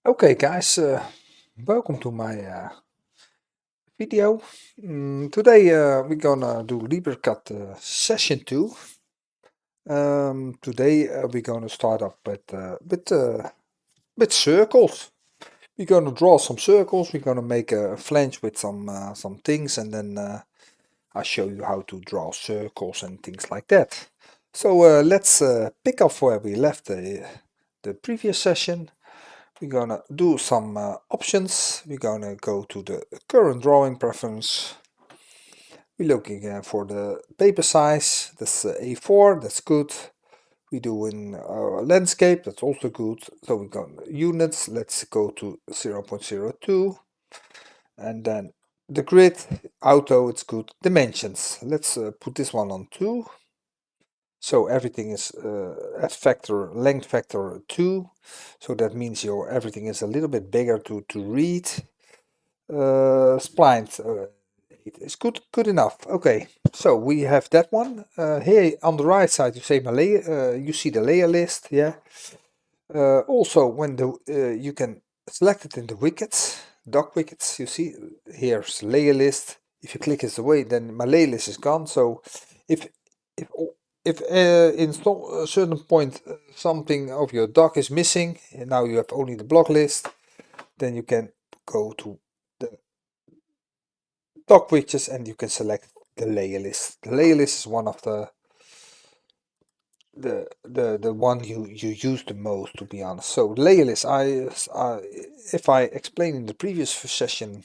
Okay, guys, welcome to my video. Today we're gonna do Librecad session 2. Today we're gonna start up with circles. We're gonna draw some circles. We're gonna make a flange with some things, and then I'll show you how to draw circles and things like that. So let's pick up where we left the previous session. We're gonna do some options. We're gonna go to the current drawing preference. We're looking for the paper size. That's A4, that's good. We do in landscape, that's also good. So we go units, let's go to 0.02. And then the grid, auto, it's good. Dimensions, let's put this one on 2. So everything is at factor, length factor 2. So that means your everything is a little bit bigger to read. Splines, it is good enough. Okay, so we have that one. Here on the right side you you see the layer list, yeah. Also when you can select it in the wickets, dock wickets, you see here's layer list. If you click it away, then my layer list is gone. So if if if in a certain point something of your dock is missing, and now you have only the block list, then you can go to the dock widgets and you can select the layer list. The layer list is one of the one you use the most, to be honest. So layer list, if I explained in the previous session,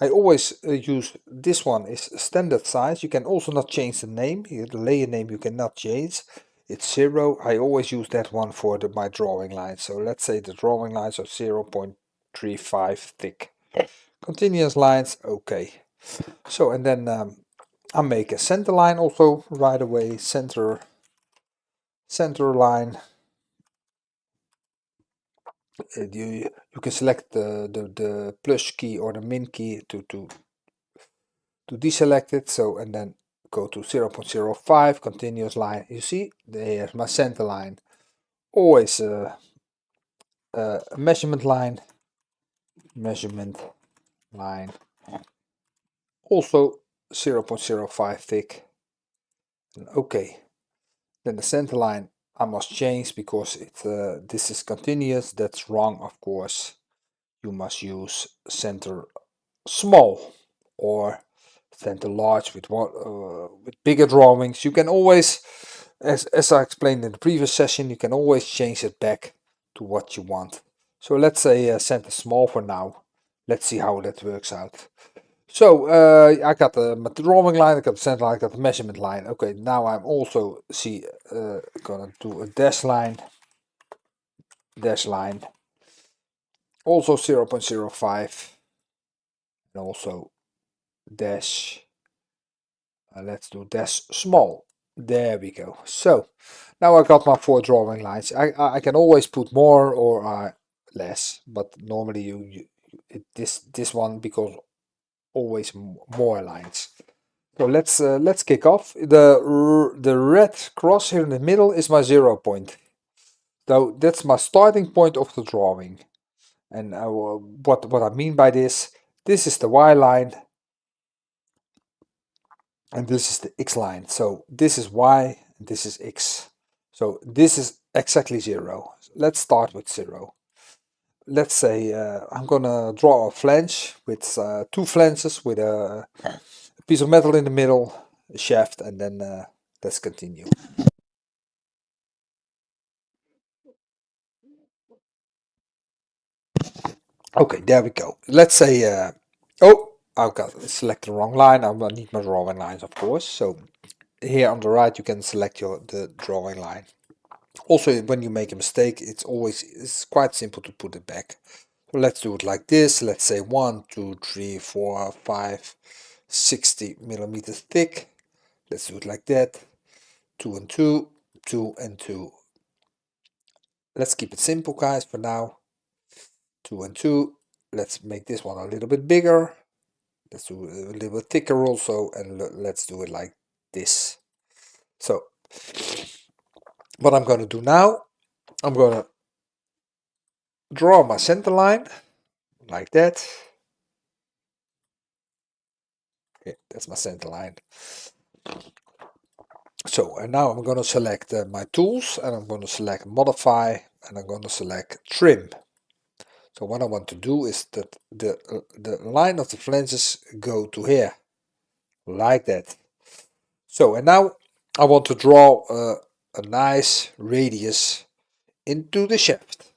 I always use this one is standard size. You can also not change the name. The layer name you cannot change. It's 0. I always use that one for my drawing lines. So let's say the drawing lines are 0.35 thick. Continuous lines, okay. So and then I make a center line also right away. Center line. You can select the plus key or the min key to deselect it. So and then go to 0.05 continuous line. You see there's my center line. Always a measurement line. Also 0.05 thick. Okay. Then the center line I must change because this is continuous. That's wrong, of course. You must use center small or center large with bigger drawings. You can always, as I explained in the previous session, you can always change it back to what you want. So let's say center small for now. Let's see how that works out. So I got the drawing line, I got the center line, I got the measurement line. Okay, now I'm also gonna do a dash line, also 0.05, and also dash. Let's do dash small. There we go. So now I got my 4 drawing lines. I can always put more or less, but normally this one because always more lines. So let's kick off. The red cross here in the middle is my 0 point. So that's my starting point of the drawing. And what I mean by this is the Y line, and this is the X line. So this is Y, and this is X. So this is exactly 0. Let's start with 0. Let's say I'm gonna draw a flange with 2 flanges with a piece of metal in the middle, a shaft, and then let's continue. Okay, there we go. Let's say, oh, I've got select the wrong line. I need my drawing lines, of course. So here on the right, you can select the drawing line. Also, when you make a mistake, it's quite simple to put it back. So let's do it like this. Let's say 1, 2, 3, 4, 5, 60 millimeters thick. Let's do it like that. 2 and 2, 2 and 2. Let's keep it simple, guys, for now. 2 and 2. Let's make this one a little bit bigger. Let's do a little bit thicker also, and let's do it like this. So what I'm going to do now, I'm going to draw my center line like that. Okay, that's my center line. So, and now I'm going to select my tools, and I'm going to select modify, and I'm going to select trim. So what I want to do is that the line of the flanges go to here, like that. So, and now I want to draw a nice radius into the shaft.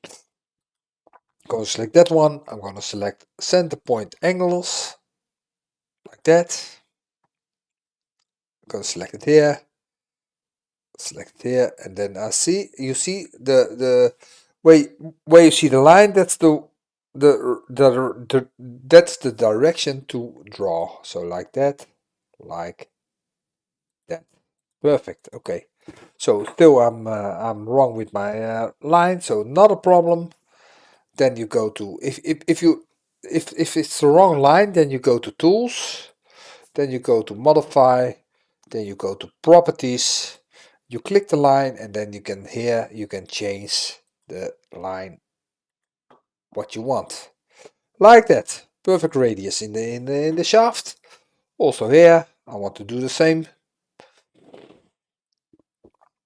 I'm going to select that one. I'm going to select center point angles, like that. I'm going to select it here, select it here, and then I see, you see the where you see the line, that's that's the direction to draw. So like that, like that. Perfect. Okay. So still I'm wrong with my line, so not a problem. Then you go to if it's the wrong line, then you go to tools, then you go to modify, then you go to properties, you click the line, and then you can here you can change the line what you want. Like that. Perfect radius in the shaft. Also here I want to do the same.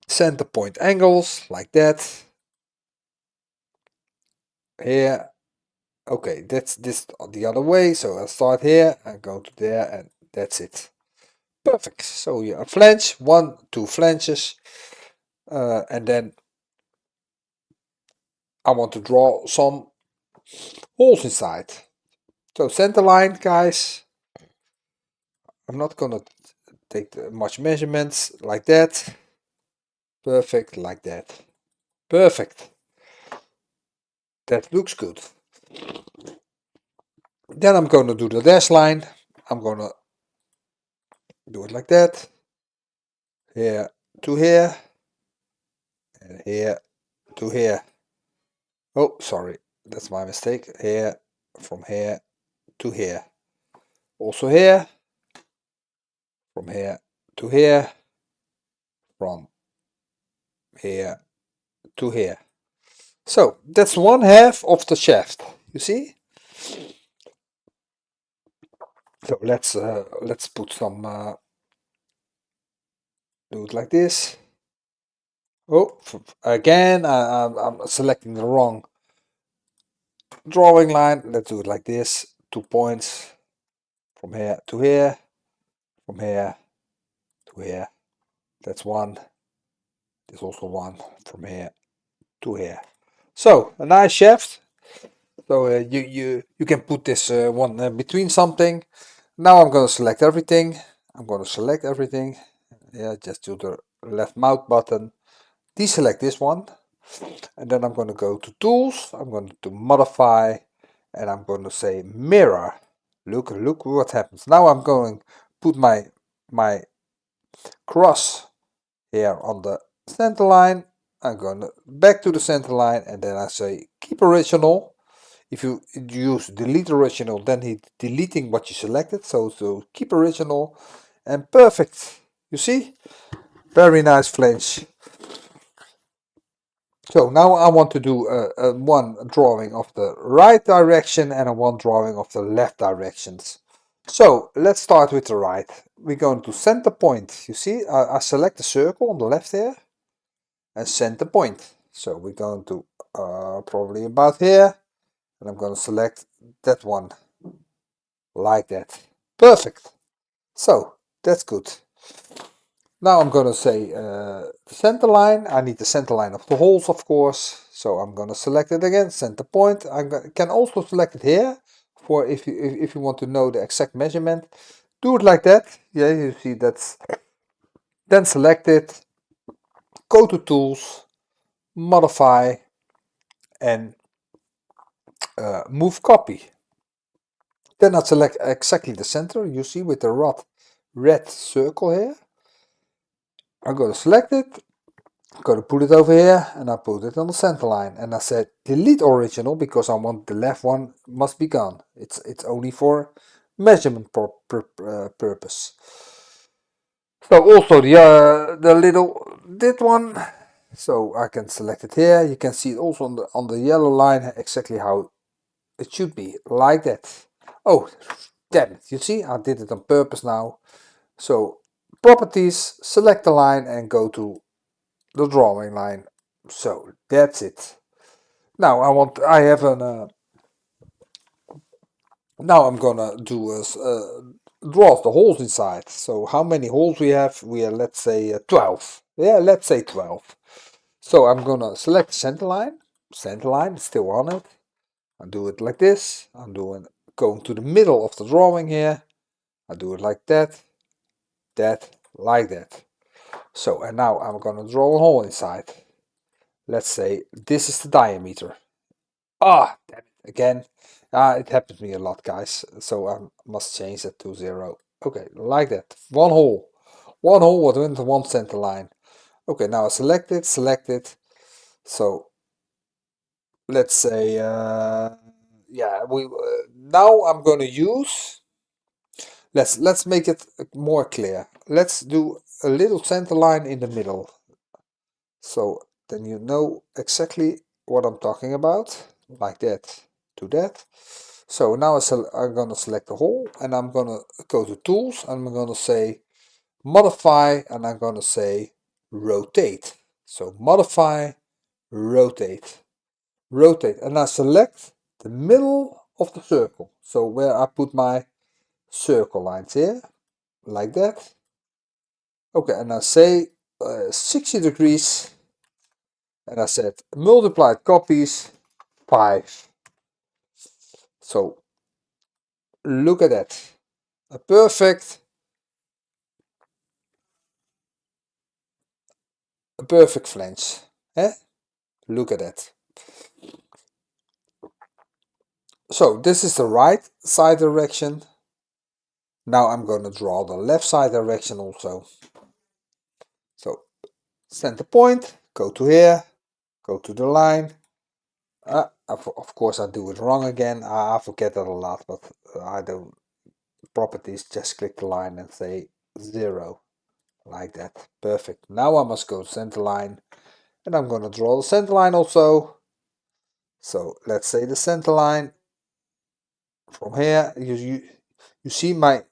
Center point angles like that. Here. Okay, that's this the other way, so I'll start here and go to there, and that's it. Perfect. So you have a flange, 1, 2 flanges, and then I want to draw some holes inside. So center line, guys. I'm not gonna take much measurements, like that. Perfect, like that. Perfect. That looks good. Then I'm gonna do the dash line. I'm gonna do it like that. Here to here, and here to here. Oh, sorry, that's my mistake. Here, from here to here. Also here, from here to here, from here to here. So that's one half of the shaft. You see? So let's put some. Do it like this. Oh, again, I'm selecting the wrong drawing line. Let's do it like this. 2 points from here to here, from here to here. That's one. There's also one from here to here. So a nice shaft. So you can put this one between something. Now I'm going to select everything. I'm going to select everything. Yeah, just do the left mouse button. Deselect this one. And then I'm going to go to tools. I'm going to modify, and I'm going to say mirror. Look what happens. Now I'm going to put my cross here on the center line. I'm going back to the center line, and then I say keep original. If you use delete original, then he's deleting what you selected. So keep original, and perfect. You see? Very nice flange. So now I want to do one drawing of the right direction and a one drawing of the left directions. So let's start with the right. We're going to center point. You see, I select the circle on the left here and center point. So we're going to probably about here, and I'm going to select that one like that. Perfect. So that's good. Now I'm going to say the center line. I need the center line of the holes, of course. So I'm going to select it again, center point. Can also select it here for if you want to know the exact measurement. Do it like that. Yeah, you see that's. Then select it. Go to tools, modify, and move copy. Then I select exactly the center. You see with the red circle here. I'm going to select it. I'm going to put it over here, and I put it on the center line, and I said delete original because I want the left one must be gone. It's only for measurement purpose. So also the little that one. So I can select it here. You can see it also on the yellow line exactly how it should be, like that. Oh, damn it. You see, I did it on purpose now. So properties, select the line and go to the drawing line. So that's it. Now I have an now I'm gonna do draw the holes inside. So how many holes we have? We are, let's say 12. Yeah, let's say 12. So I'm gonna select center line. Center line is still on it. I do it like this. I'm going to the middle of the drawing here. I do it like that, like that. So and now I'm gonna draw a hole inside. Let's say this is the diameter. Ah, damn it, again. It happens to me a lot, guys. So I must change that to 0. Okay, like that. One hole. One hole within the one center line. Okay, now I select it. So let's say, yeah, now I'm gonna use. Let's make it more clear. Let's do a little center line in the middle. So then you know exactly what I'm talking about, like that to that. So now I'm going to select the hole and I'm going to go to tools and I'm going to say modify and I'm going to say rotate. So modify, rotate, rotate, and I select the middle of the circle. So where I put my circle lines here, like that. Okay, and I say 60 degrees. And I said multiplied copies 5. So look at that. A perfect flange. Eh? Look at that. So this is the right side direction. Now I'm going to draw the left side direction also. So center point, go to here, go to the line. Of course I do it wrong again. I forget that a lot, but I don't. Properties, just click the line and say 0. Like that. Perfect. Now I must go to center line. And I'm going to draw the center line also. So let's say the center line from here. You see my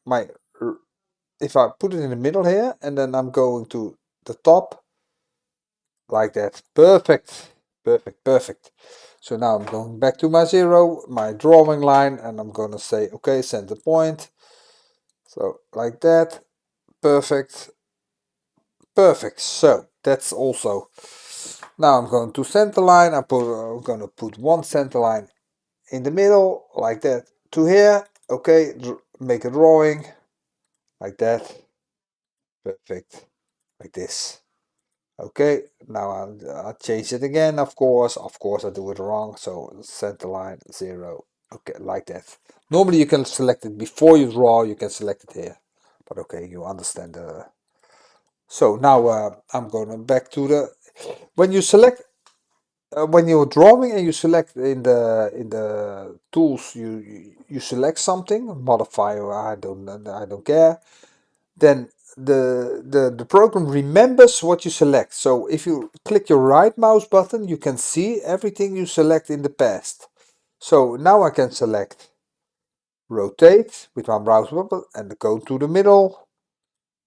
if I put it in the middle here and then I'm going to the top like that. Perfect. Perfect. Perfect. So now I'm going back to my 0, my drawing line, and I'm going to say okay, center point. So like that. Perfect. Perfect. So that's also. Now I'm going to center line. I'm going to put one center line in the middle, like that, to here. Okay, make a drawing, like that. Perfect, like this. Okay, now I'll change it again, of course. Of course, I do it wrong, so center line 0. Okay, like that. Normally you can select it before you draw, you can select it here. But okay, you understand the. So now I'm going back to the. When you select when you're drawing and you select in the tools, you select something, modify or I don't care. Then the program remembers what you select. So if you click your right mouse button, you can see everything you select in the past. So now I can select rotate with my mouse button and go to the middle.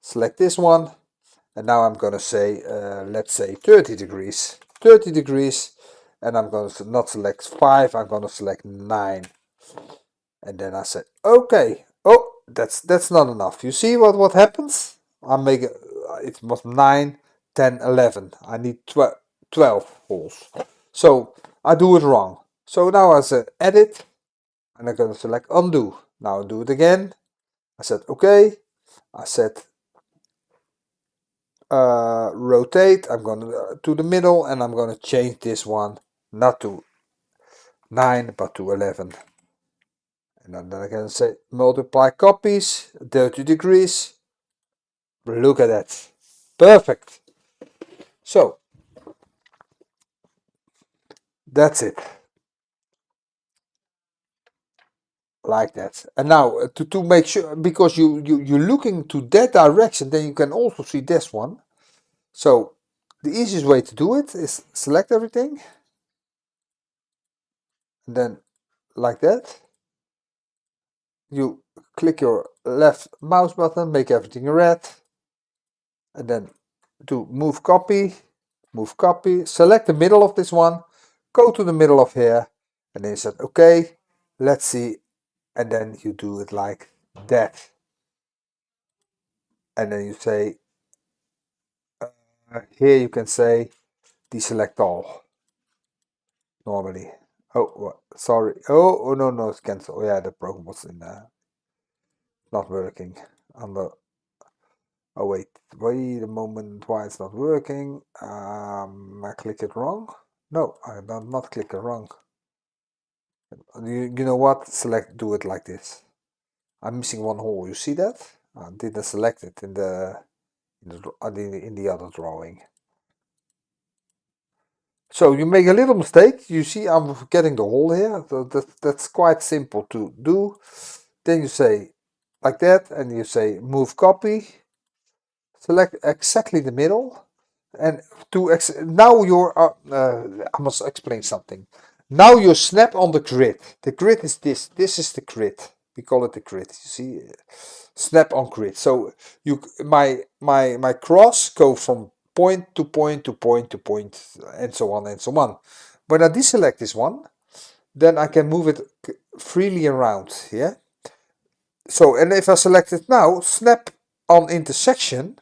Select this one. And now I'm going to say, let's say 30 degrees. 30 degrees. And I'm going to not select 5, I'm going to select 9. And then I said, okay. Oh, that's not enough. You see what happens? I make it was 9, 10, 11. I need 12 holes. So I do it wrong. So now I said edit. And I'm going to select undo. Now do it again. I said, okay. I said rotate. I'm going to the middle and I'm going to change this one not to 9 but to 11. And then I can say multiply copies 30 degrees. Look at that. Perfect. So that's it. Like that. And now to make sure, because you're looking to that direction, then you can also see this one. So the easiest way to do it is select everything, and then like that. You click your left mouse button, make everything red, and then do move copy, select the middle of this one, go to the middle of here, and then you said, okay, let's see, and then you do it like that. And then you say, here you can say deselect all, normally. Oh, sorry. Oh, no, it's cancel. Oh, yeah, the program was in not working. Oh, wait a moment, why it's not working? I click it wrong? No, I did not click it wrong. You know what? Do it like this. I'm missing one hole. You see that? I didn't select it in the other drawing. So you make a little mistake. You see, I'm forgetting the hole here. So that's quite simple to do. Then you say like that, and you say move copy. Select exactly the middle, and now you're. I must explain something. Now you snap on the grid. The grid is this. This is the grid. We call it the grid. You see, snap on grid. So my cross go from point to point to point to point, and so on and so on. When I deselect this one, then I can move it freely around. Yeah. So, and if I select it now, snap on intersection,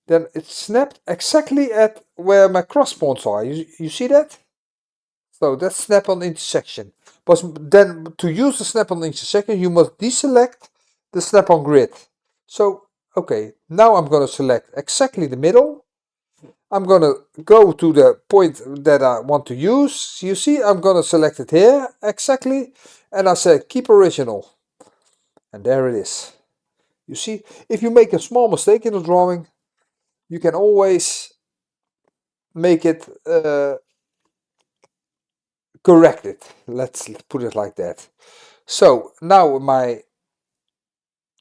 then it's snapped exactly at where my cross points are. You see that? So that's snap on intersection. But then to use the snap on intersection, you must deselect the snap on grid. So, okay, now I'm going to select exactly the middle. I'm going to go to the point that I want to use. You see, I'm going to select it here exactly. And I say keep original. And there it is. You see, if you make a small mistake in the drawing, you can always make it correct it. Let's put it like that. So now my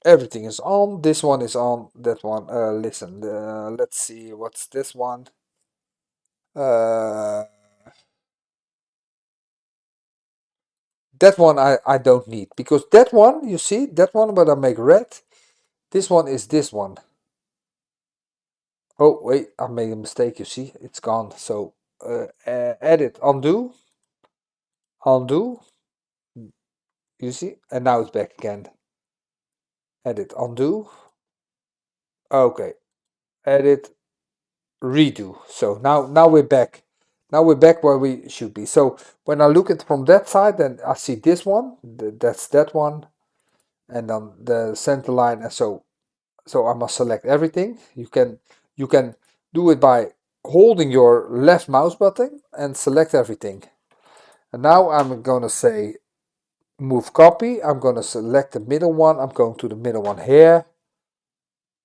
everything is on. This one is on. That one. Listen. Let's see. What's this one? That one I don't need, because that one, you see, that one, but I make red. This one is this one. Oh wait, I made a mistake. You see, it's gone. So edit, undo. You see, and now it's back again. Edit, undo. Okay, edit, redo. So now we're back. Now we're back where we should be. So when I look at from that side, then I see this one. That's that one, and then the center line. And so I must select everything. You can do it by holding your left mouse button and select everything. And now I'm gonna say move copy. I'm gonna select the middle one. I'm going to the middle one here.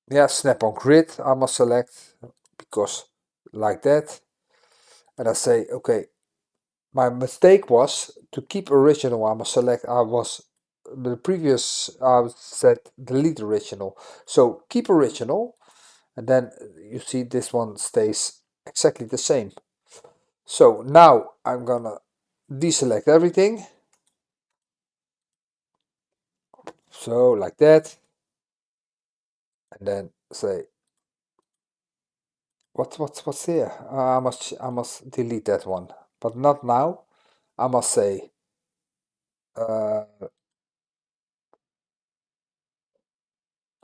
Yeah, snap on grid. I must select, because like that. And I say, okay, my mistake was to keep original. I must select, the previous, I said delete original. So keep original, and then you see this one stays exactly the same. So now I'm gonna deselect everything. So like that. And then say, what's here? I must delete that one, but not now. I must say,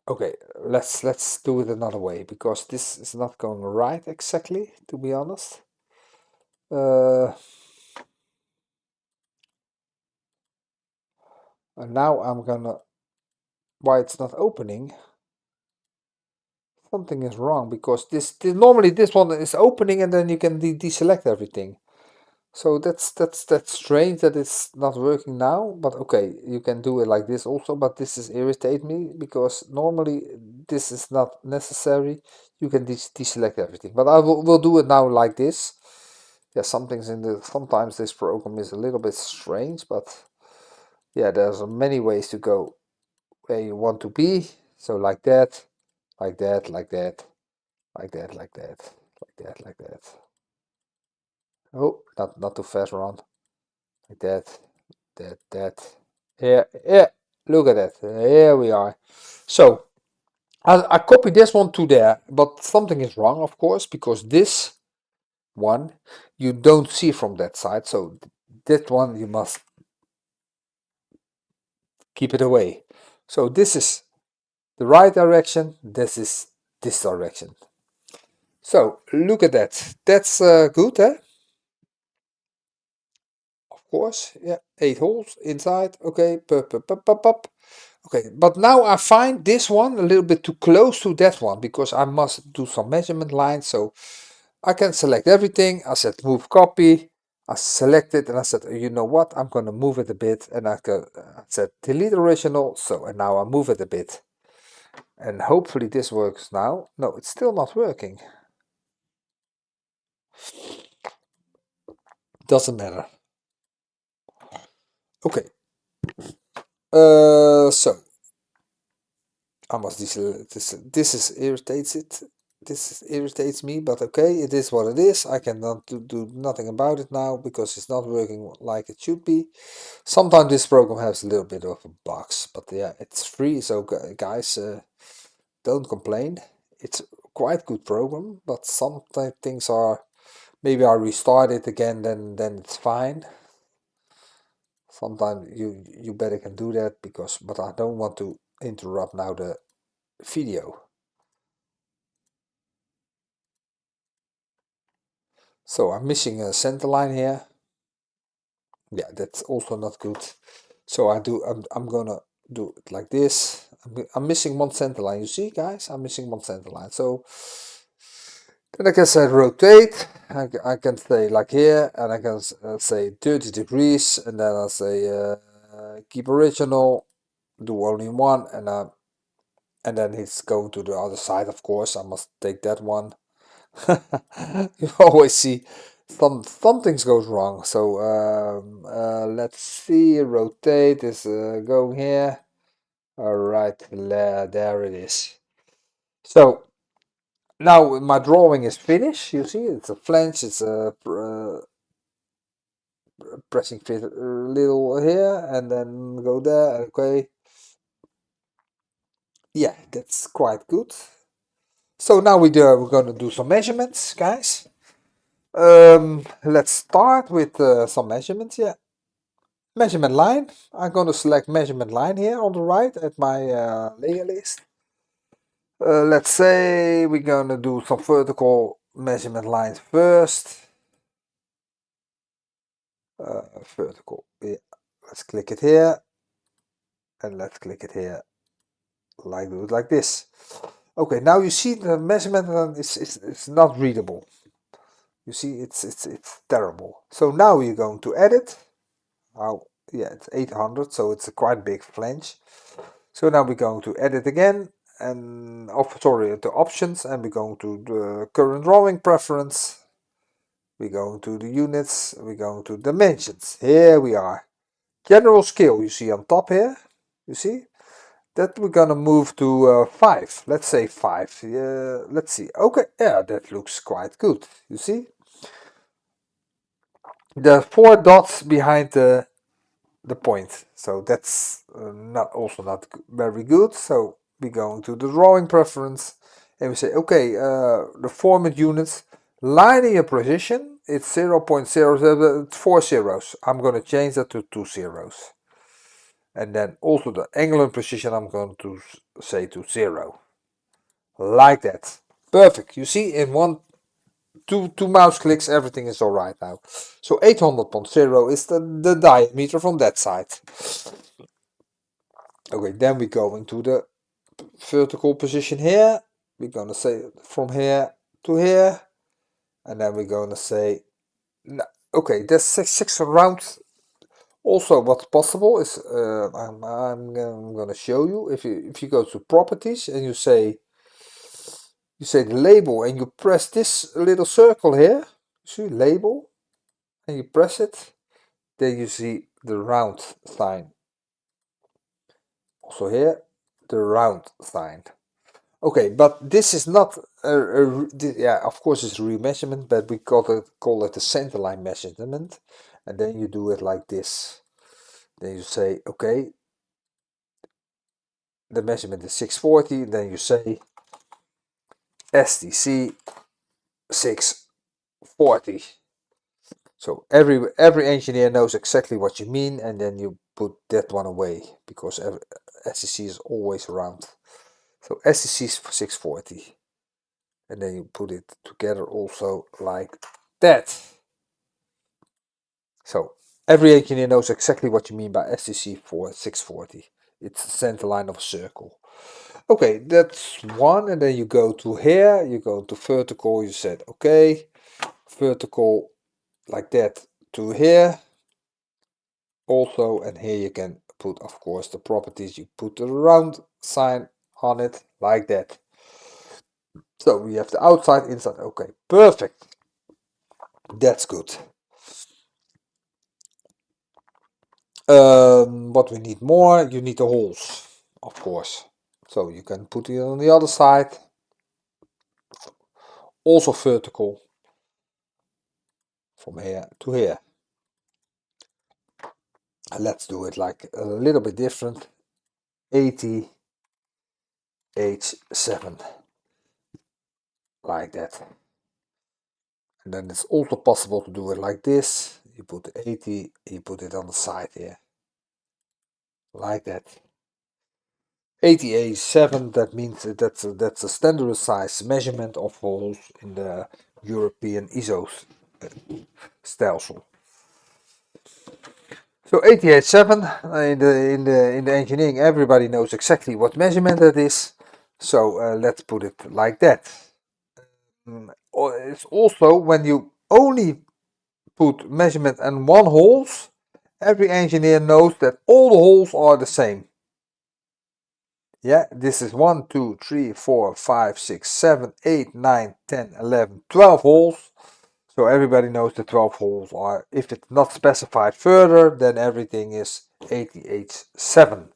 okay, let's do it another way, because this is not going right exactly, to be honest. And now I'm gonna, why it's not opening? Something is wrong, because normally this one is opening and then you can deselect everything. So that's strange that it's not working now, but okay, you can do it like this also, but this is irritate me, because normally this is not necessary. You can deselect everything, but I will do it now like this. Yeah, sometimes this program is a little bit strange, but yeah, there's many ways to go where you want to be. So like that, like that, like that, like that, like that, like that. Oh, not too fast, Ron. Like that. Yeah, look at that. Here we are. So, I copy this one to there, but something is wrong, of course, because this one you don't see from that side. So, that one you must keep it away. So, this is the right direction, this is this direction. So, look at that. That's good, eh? Of course, yeah, 8 holes inside. Okay, okay, but now I find this one a little bit too close to that one because I must do some measurement lines. So I can select everything. I said move copy. I select it and I said, you know what? I'm gonna move it a bit, and I said delete original. So and now I move it a bit, and hopefully this works now. No, it's still not working. Doesn't matter. Okay. So I must this is irritates it. This irritates me, but okay, it is what it is. I cannot do nothing about it now because it's not working like it should be. Sometimes this program has a little bit of a bugs, but yeah, it's free, so guys, don't complain. It's quite good program, but sometimes things are. Maybe I restart it again, then it's fine. Sometimes you better can do that because, but I don't want to interrupt now the video. So I'm missing a center line here. Yeah, that's also not good. So I'm gonna do it like this. I'm missing one center line. You see, guys, I'm missing one center line. So then I can say rotate. I can say like here, and I can say 30 degrees, and then I say keep original, do only one, and then it's going to the other side. Of course, I must take that one. You always see something goes wrong. So let's see. Rotate is going here. All right, there it is. So now my drawing is finished. You see, it's a flange. It's a pressing fit a little here, and then go there. Okay. Yeah, that's quite good. So now we're gonna do some measurements, guys. Let's start with some measurements. Yeah, measurement line. I'm going to select measurement line here on the right at my layer list. Let's say we're going to do some vertical measurement lines first. Vertical. Yeah. Let's click it here, and let's click it here. Do it like this. Okay, now you see the measurement is not readable. You see, it's terrible. So now we're going to edit. Oh, yeah, it's 800, so it's a quite big flange. So now we're going to edit again, and sorry, the options, and we're going to the current drawing preference. We're going to the units. We're going to dimensions. Here we are. General scale. You see on top here. You see that we're gonna move to 5. Let's say 5. Let's see. Okay, yeah, that looks quite good. You see the 4 dots behind the point. So that's not very good. So we go into the drawing preference and we say, okay, the format units, linear precision, it's 0.0, it's 4 zeros. I'm going to change that to 2 zeros. And then also the angular precision, I'm going to say to 0. Like that. Perfect. You see, in two mouse clicks, everything is all right now. So 800.0 is the diameter from that side. Okay, then we go into the vertical position here. We're gonna say from here to here, and then we're gonna say, no, okay, that's six around. Also, what's possible is I'm gonna show you if you go to properties and you say the label and you press this little circle here. See label, and you press it, then you see the round sign. Also here, the round sign. Okay, but this is not yeah, of course it's a real measurement, but we call it a centerline measurement, and then you do it like this. Then you say, okay, the measurement is 640, then you say STC 640. So every engineer knows exactly what you mean, and then you put that one away because STC is always around. So STC is 640, and then you put it together also like that. So every engineer knows exactly what you mean by STC for 640. It's the center line of a circle. Okay, that's one, and then you go to here, you go to vertical, you said okay, vertical like that to here also, and here you can put, of course, the properties. You put the round sign on it like that. So we have the outside, inside. Okay, perfect. That's good. What we need more, you need the holes, of course. So you can put it on the other side, also vertical, from here to here. Let's do it like a little bit different. 80 H7, like that. And then it's also possible to do it like this. You put the 80, you put it on the side here, like that. 80A7, that means that's a standard size measurement of holes in the European ISO stelsel. So 80A7 in the engineering, everybody knows exactly what measurement that is. So let's put it like that. It's also when you only put measurement and one holes, every engineer knows that all the holes are the same. Yeah, this is 1, 2, 3, 4, 5, 6, 7, 8, 9, 10, 11, 12 holes. So everybody knows the 12 holes are, if it's not specified further, then everything is 88.7.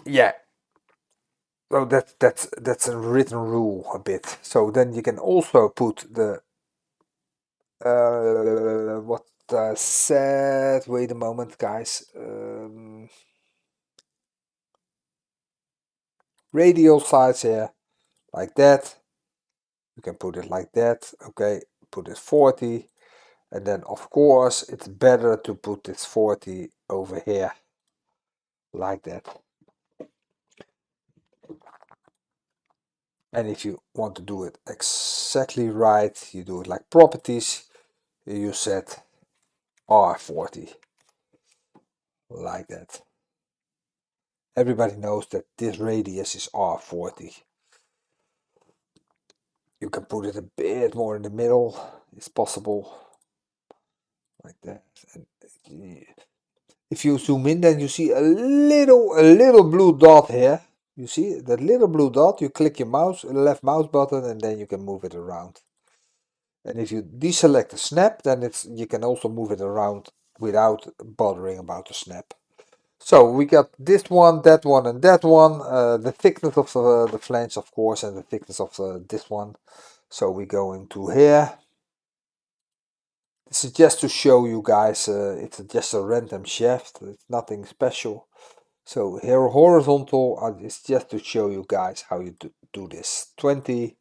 Yeah, so that's a written rule a bit. So then you can also put the what I said. Wait a moment, guys. Radial sides here, like that. You can put it like that. Okay, put it 40, and then of course it's better to put this 40 over here, like that. And if you want to do it exactly right, you do it like properties. You set R40, like that. Everybody knows that this radius is R40. You can put it a bit more in the middle, it's possible, like that. And if you zoom in, then you see a little blue dot here. You see that little blue dot, you click your mouse, left mouse button, and then you can move it around. And if you deselect the snap, then you can also move it around without bothering about the snap. So we got this one, that one, and that one. The thickness of the flange, of course, and the thickness of this one. So we go into here. This is just to show you guys, it's just a random shaft, it's nothing special. So here horizontal is just to show you guys how you do this. 20,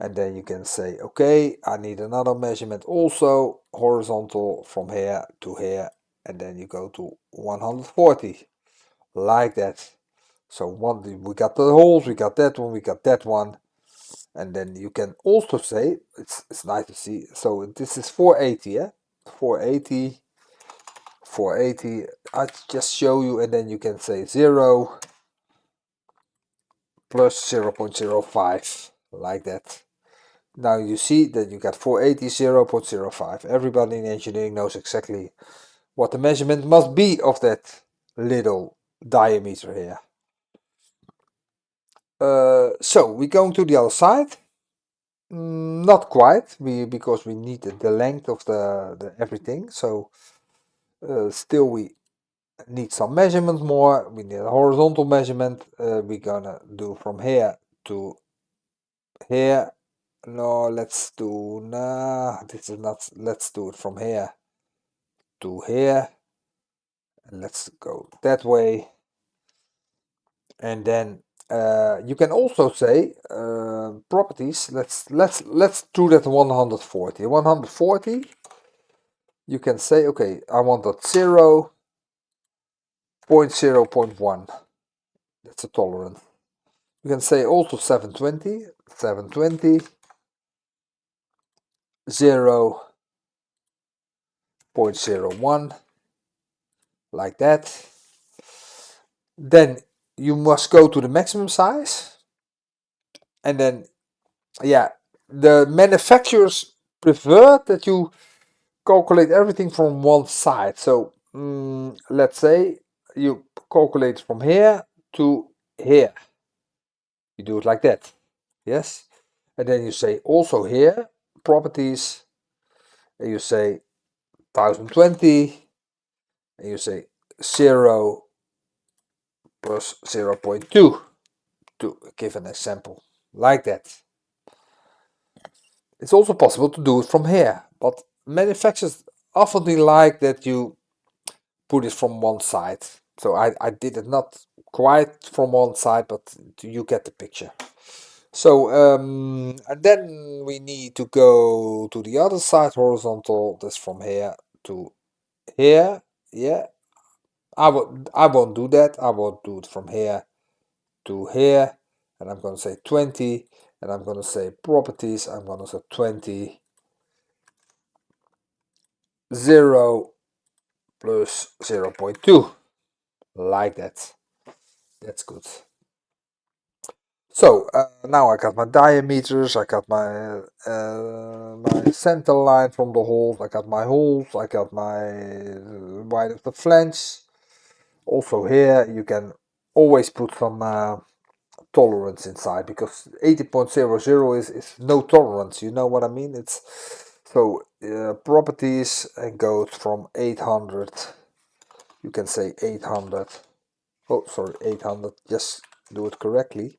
and then you can say, okay, I need another measurement also, horizontal from here to here, and then you go to 140, like that. So we got the holes, we got that one, we got that one. And then you can also say, it's nice to see, so this is 480, yeah? 480, 480, I just show you, and then you can say 0 plus 0.05, like that. Now you see that you got 480, 0.05. Everybody in engineering knows exactly what the measurement must be of that little diameter here. So we're going to the other side. Not quite, because we need the length of the everything. So still we need some measurement more. We need a horizontal measurement. We're gonna do from here to here. No, let's do, nah, this is not, let's do it from here to here. And let's go that way. And then you can also say properties. Let's do that 140. 140. You can say, okay, I want that 0.0.1. That's a tolerance. You can say also 720, 720, 0.01, like that. Then you must go to the maximum size. And then, yeah, the manufacturers prefer that you calculate everything from one side. So let's say you calculate from here to here. You do it like that. Yes. And then you say also here, properties, and you say 1020, and you say 0 plus 0.2 to give an example like that. It's also possible to do it from here, but manufacturers often like that you put it from one side. So I did it not quite from one side, but you get the picture. So and then we need to go to the other side, horizontal. That's from here to here. Yeah, I won't do that. I won't do it from here to here. And I'm going to say 20. And I'm going to say properties. I'm going to say 20. 0 plus 0.2. Like that. That's good. So now I got my diameters, I got my center line from the holes, I got my holes, I got my width of the flange. Also here you can always put some tolerance inside, because 80.00 is no tolerance, you know what I mean? It's so properties, and goes from 800. You can say 800. Oh, sorry, 800. Just do it correctly.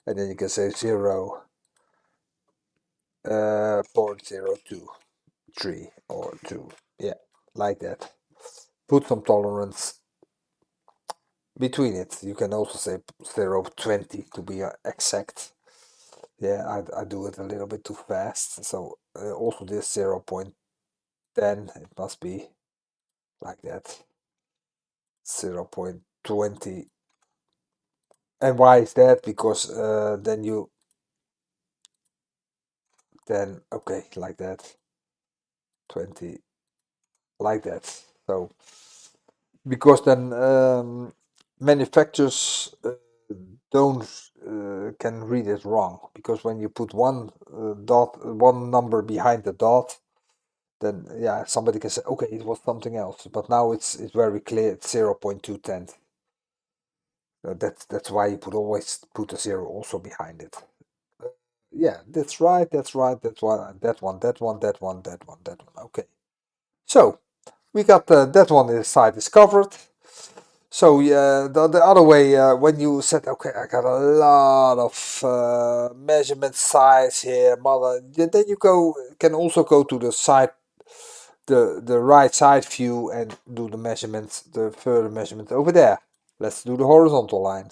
And then you can say 0, 0.023 or 2. Yeah, like that. Put some tolerance between it. You can also say 0.20 to be exact. Yeah, I do it a little bit too fast. So also this 0.10, it must be like that. 0.20. And why is that? Because then okay, like that. 20, like that. So because then manufacturers don't can read it wrong, because when you put one one number behind the dot, then yeah, somebody can say, okay, it was something else, but now it's very clear, it's 0.210. That's why you always put a 0 also behind it. Yeah, that's right, that's right, that's one, that one, that one, that one, that one, that one. Okay, so we got that one side is covered. So yeah, the other way, when you said, okay, I got a lot of measurement size here, mother, then you can also go to the side, the right side view, and do the measurements, the further measurement over there. Let's do the horizontal line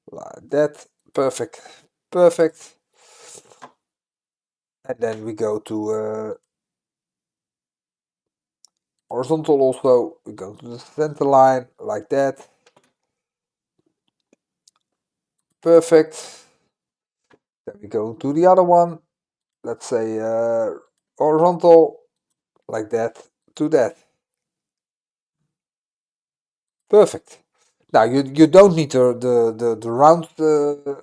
like that. Perfect, perfect. And then we go to horizontal also. We go to the center line like that. Perfect. Then we go to the other one. Let's say horizontal, like that to that. Perfect. Now you don't need the round uh,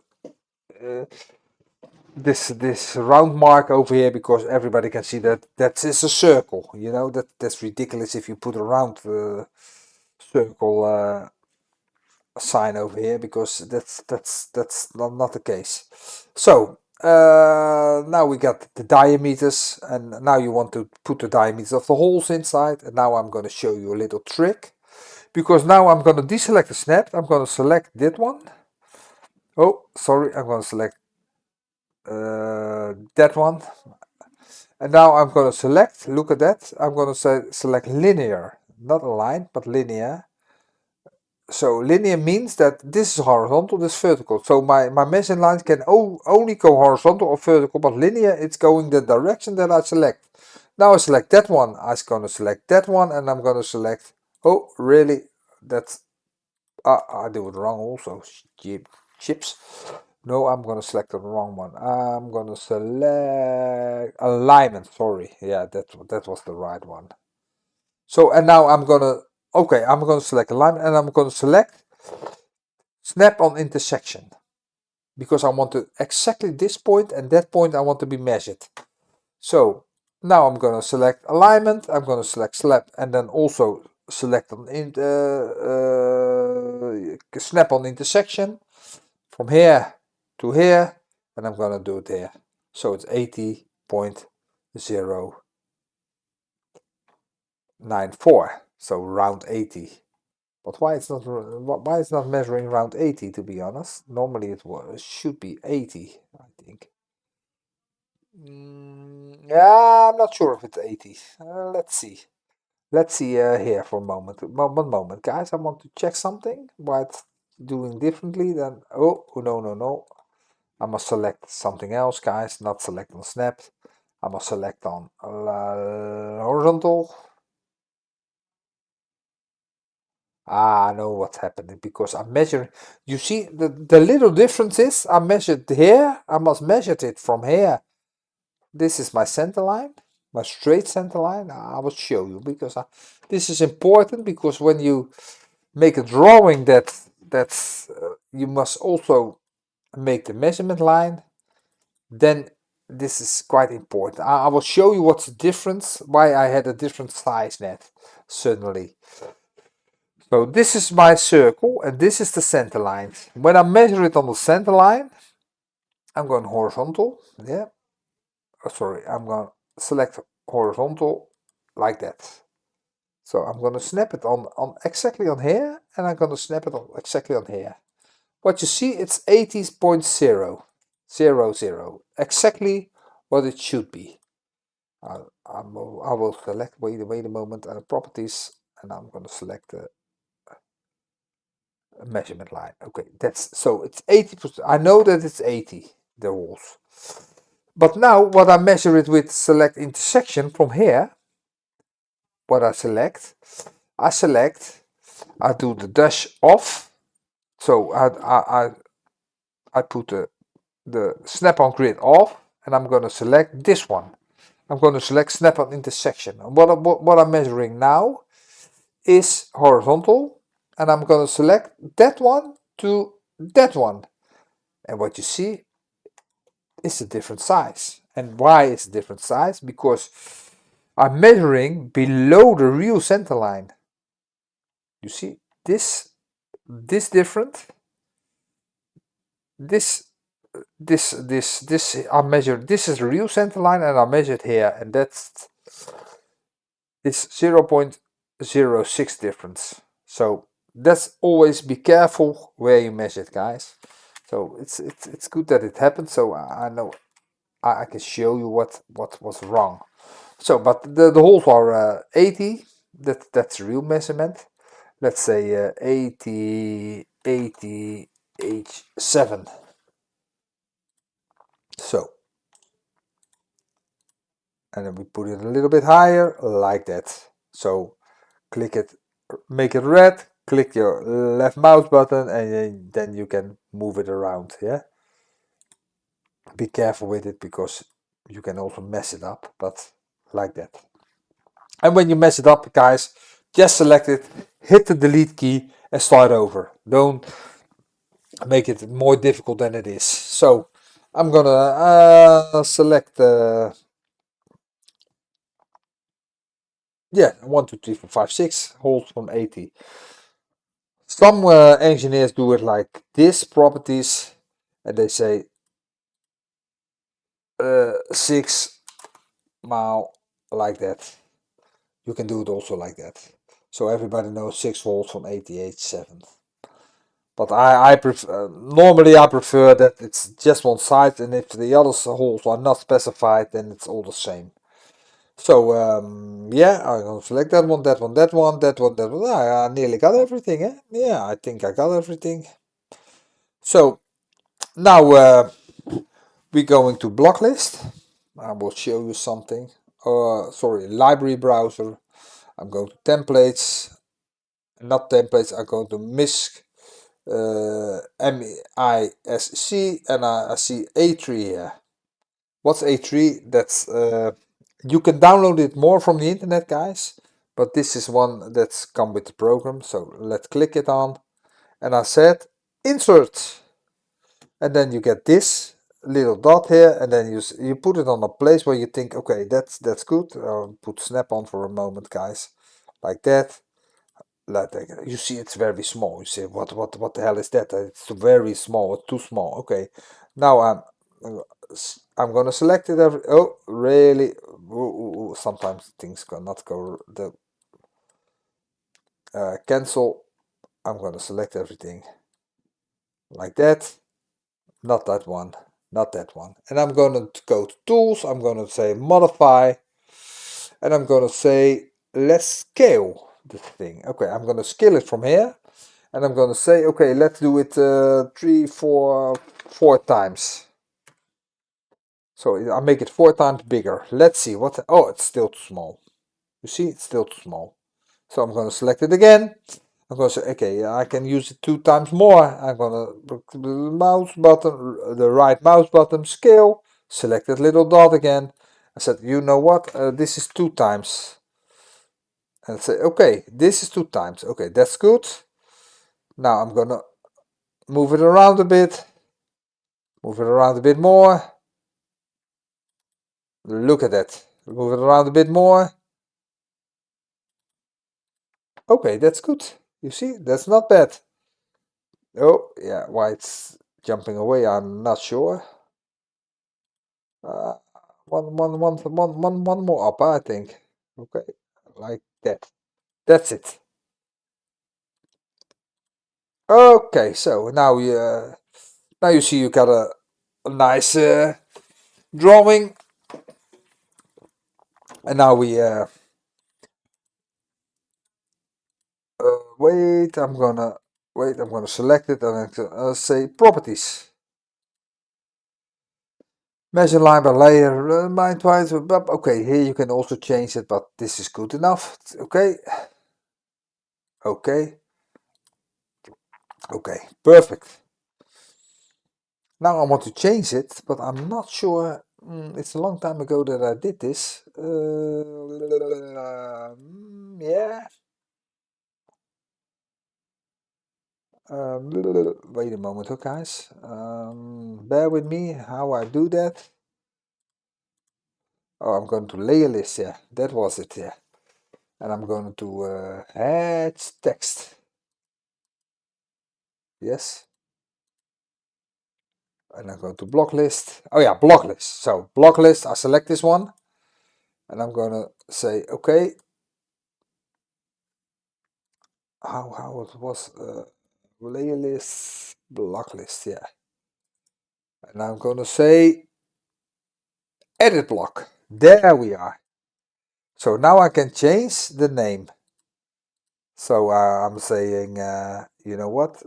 this round mark over here, because everybody can see that is a circle. You know that's ridiculous if you put a round circle sign over here, because that's not the case. So now we got the diameters, and now you want to put the diameters of the holes inside. And now I'm going to show you a little trick, because now I'm going to deselect the snap. I'm going to select that one. Oh, sorry, I'm going to select that one. And now I'm going to select, look at that, I'm going to select linear, not align, but linear. So linear means that this is horizontal, this is vertical. So my measuring lines can only go horizontal or vertical, but linear, it's going the direction that I select. Now I select that one, I'm going to select that one, and I'm going to select, oh really, that's, I do it wrong also, chips. No, I'm going to select the wrong one. I'm going to select alignment, sorry. Yeah, that was the right one. So, and now I'm going to, okay, I'm going to select alignment, and I'm going to select snap on intersection. Because I want to exactly this point and that point I want to be measured. So, now I'm going to select alignment, I'm going to select snap, and then also select on snap on intersection. From here to here, and I'm gonna do it here. So it's 80.094. So round 80. But why it's not measuring round 80, to be honest? Normally it should be 80, I think. Yeah, I'm not sure if it's 80. Let's see. Let's see here for a moment. One moment, guys. I want to check something. Why it's doing differently than... Oh, no. I must select something else, guys, not select on snap. I must select on horizontal. I know what's happening because I'm measuring. You see, the little difference is I measured here. I must measure it from here. This is my center line, my straight center line. I will show you because this is important because when you make a drawing that's you must also make the measurement line. Then this is quite important. I will show you what's the difference, why I had a different size net, suddenly. So this is my circle and this is the center line. When I measure it on the center line, I'm going horizontal, yeah. Oh, sorry, I'm going to select horizontal like that. So I'm going to snap it on exactly on here, and I'm going to snap it on exactly on here. What you see, it's 80.000, exactly what it should be. I will select, wait a moment, properties, and I'm going to select the measurement line. Okay, that's, so it's 80%. I know that it's 80, the walls. But now what I measure it with select intersection from here, what I select, I do the dash off. So I put the snap-on grid off, and I'm going to select this one. I'm going to select snap-on intersection. And what I'm measuring now is horizontal, and I'm going to select that one to that one. And what you see is a different size. And why is a different size? Because I'm measuring below the real center line. You see this different. This I measured. This is the real center line, and I measured here, and that's 0.06 difference. So that's always be careful where you measure it, guys. So it's good that it happened. So I know I can show you what was wrong. So but the holes are 80. That's the real measurement. Let's say 80 H7. So, and then we put it a little bit higher like that. So click it, make it red, click your left mouse button, and then you can move it around. Yeah, be careful with it because you can also mess it up, but like that. And when you mess it up, guys, just select it, hit the delete key, and start over. Don't make it more difficult than it is. So I'm gonna select yeah, 1 2 3 4 5 6 holes from 80. Some engineers do it like this, properties, and they say 6 mile like that. You can do it also like that. So everybody knows 6 volts from 88.7. But I prefer, normally I prefer that it's just one side, and if the other holes are not specified, then it's all the same. So yeah, I'm gonna select that one, that one, that one, that one, that one. I nearly got everything, eh? Yeah, I think I got everything. So now we're going to block list. I will show you something. Sorry, library browser. I'm going to templates, not templates. I'm going to MISC, MISC, and I see A3 here. What's A3? That's you can download it more from the internet, guys. But this is one that's come with the program. So let's click it on, and I said insert, and then you get this little dot here, and then you put it on a place where you think, okay, that's good. I'll put snap on for a moment, guys, like that. You see it's very small. You say, what the hell is that? It's very small. It's too small. Okay, now I'm gonna select it. Oh, really? Ooh, sometimes things cannot go. The cancel. I'm gonna select everything like that. Not that one. Not that one. And I'm gonna go to tools. I'm gonna say modify, and I'm gonna say let's scale this thing. Okay, I'm gonna scale it from here. And I'm gonna say, okay, let's do it 4 times. So I make it 4 times bigger. Let's see what. Oh, it's still too small. You see, it's still too small. So I'm gonna select it again. I'm gonna say, okay, I can use it 2 times more. I'm gonna the mouse button, the right mouse button, scale, select that little dot again. I said, you know what? This is 2 times. And say, okay, this is 2 times. Okay, that's good. Now I'm gonna move it around a bit. Move it around a bit more. Look at that. Move it around a bit more. Okay, that's good. You see, that's not bad. Oh, yeah, why it's jumping away, I'm not sure. Uh, one more up, I think. Okay, like that. That's it. Okay, so now you see you got a nice drawing, and now we wait. I'm gonna select it and say properties. Measure line by layer, mine twice. Okay, here you can also change it, but this is good enough. Okay. Okay. Okay, perfect. Now I want to change it, but I'm not sure. It's a long time ago that I did this. Yeah. Wait a moment, guys. Bear with me how I do that. Oh, I'm going to layer list. Yeah, that was it. Yeah. And I'm going to add text. Yes. And I'm going to block list. Oh yeah, block list. So block list, I select this one. And I'm going to say, okay. How it was, layer list, block list, yeah. And I'm going to say, edit block. There we are. So now I can change the name. So I'm saying, you know what,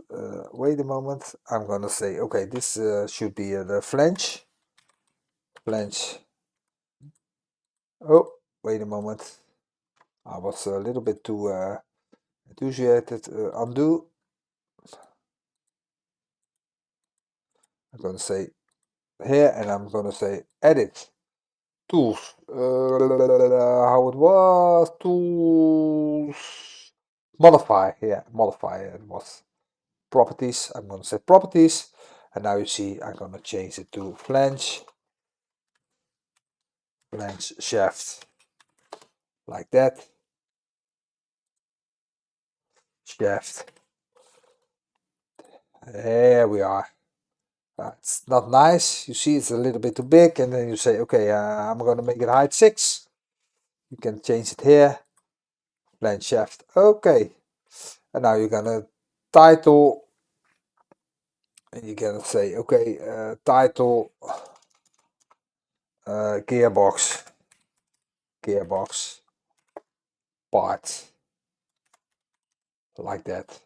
wait a moment, I'm gonna say, okay, this should be the flange. Oh, wait a moment, I was a little bit too enthusiastic. Undo. I'm gonna say here, and I'm gonna say edit tools. How it was, tools, modify. Yeah, modify. It was properties. I'm gonna say properties, and now you see I'm gonna change it to flange shaft, like that. Shaft. There we are. It's not nice. You see, it's a little bit too big, and then you say, okay, I'm gonna make it height 6. You can change it here. flange shaft. Okay, and now you're gonna title, and you're gonna say, okay, title gearbox part, like that.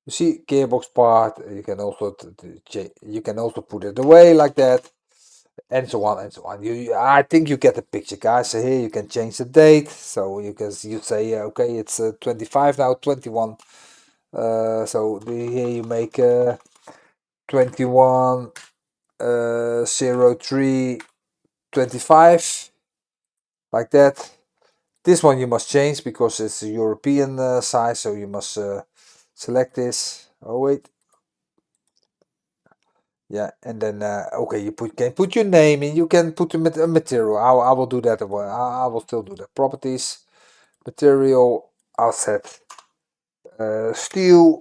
You see, gearbox part. You can also you can also put it away like that, and so on and so on. I think you get the picture, guys. So here you can change the date. So you say okay, it's 25 now, 21. So here you make 21 03 25, like that. This one you must change because it's a European size, so you must select this. Oh wait, yeah, and then okay, you can put your name in. You can put a material. I will do that. I will still do that. Properties, material. I'll set steel,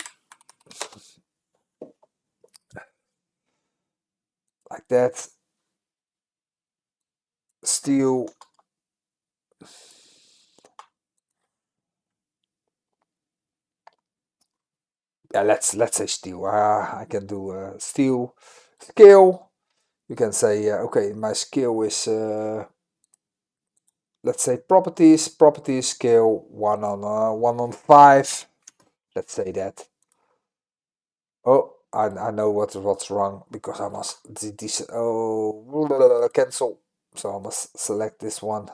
like that. Steel. Yeah, let's say steel. I can do steel scale. You can say okay, my scale is let's say properties scale 1/5. Let's say that. Oh, I know what's wrong because I must cancel. So I must select this one,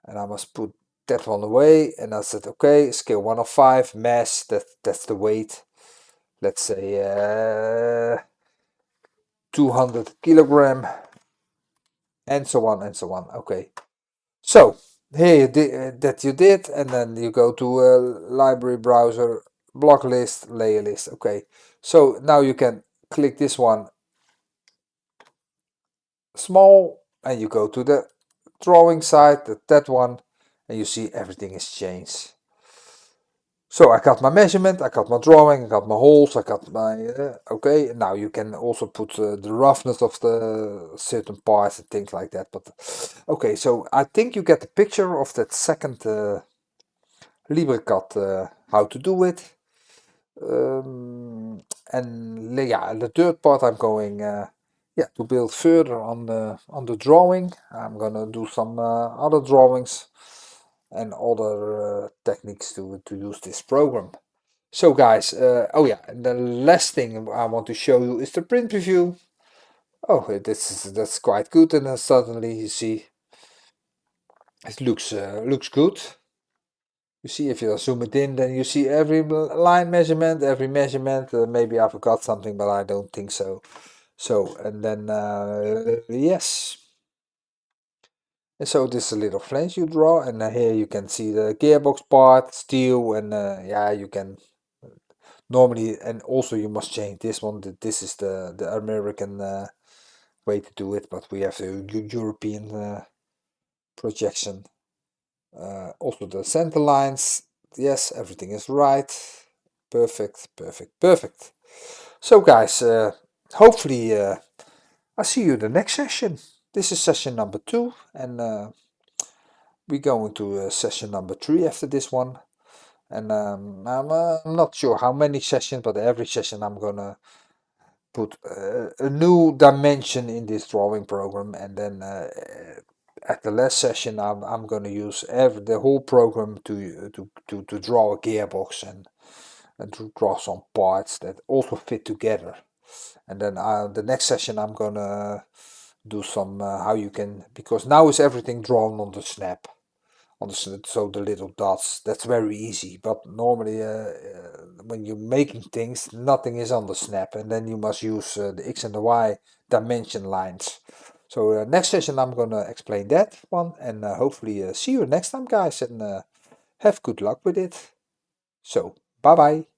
and I must put that one away. And I said okay, scale 1/5 mass. That's the weight. Let's say 200 kilogram, and so on and so on. Okay. So here you did that you did, and then you go to library browser, block list, layer list. Okay. So now you can click this one small, and you go to the drawing side, that one, and you see everything is changed. So I got my measurement, I got my drawing, I got my holes, I got my okay. Now you can also put the roughness of the certain parts and things like that. But okay, so I think you get the picture of that second Librecad how to do it. And yeah, the third part I'm going yeah, to build further on the drawing. I'm gonna do some other drawings and other techniques to use this program. So guys, oh yeah, and the last thing I want to show you is the print preview. Oh, that's quite good, and then suddenly you see it looks good. You see, if you zoom it in, then you see every line measurement, every measurement. Maybe I forgot something, but I don't think so. So, and then, yes. And so this is a little flange you draw, and here you can see the gearbox part, steel, and yeah, you can normally, and also you must change this one. This is the American way to do it, but we have the European projection. Also the center lines, yes, everything is right. Perfect, perfect, perfect. So guys, hopefully I see you in the next session. This is session number 2, and we're going to session number 3 after this one. And I'm not sure how many sessions, but every session I'm gonna put a new dimension in this drawing program, and then at the last session I'm going to use the whole program to draw a gearbox and to draw some parts that also fit together. And then the next session I'm going to do some how you can, because now is everything drawn on the snap, on the so the little dots. That's very easy, but normally when you're making things, nothing is on the snap, and then you must use the X and the Y dimension lines. So next session I'm gonna explain that one, and hopefully see you next time, guys, and have good luck with it. So bye bye.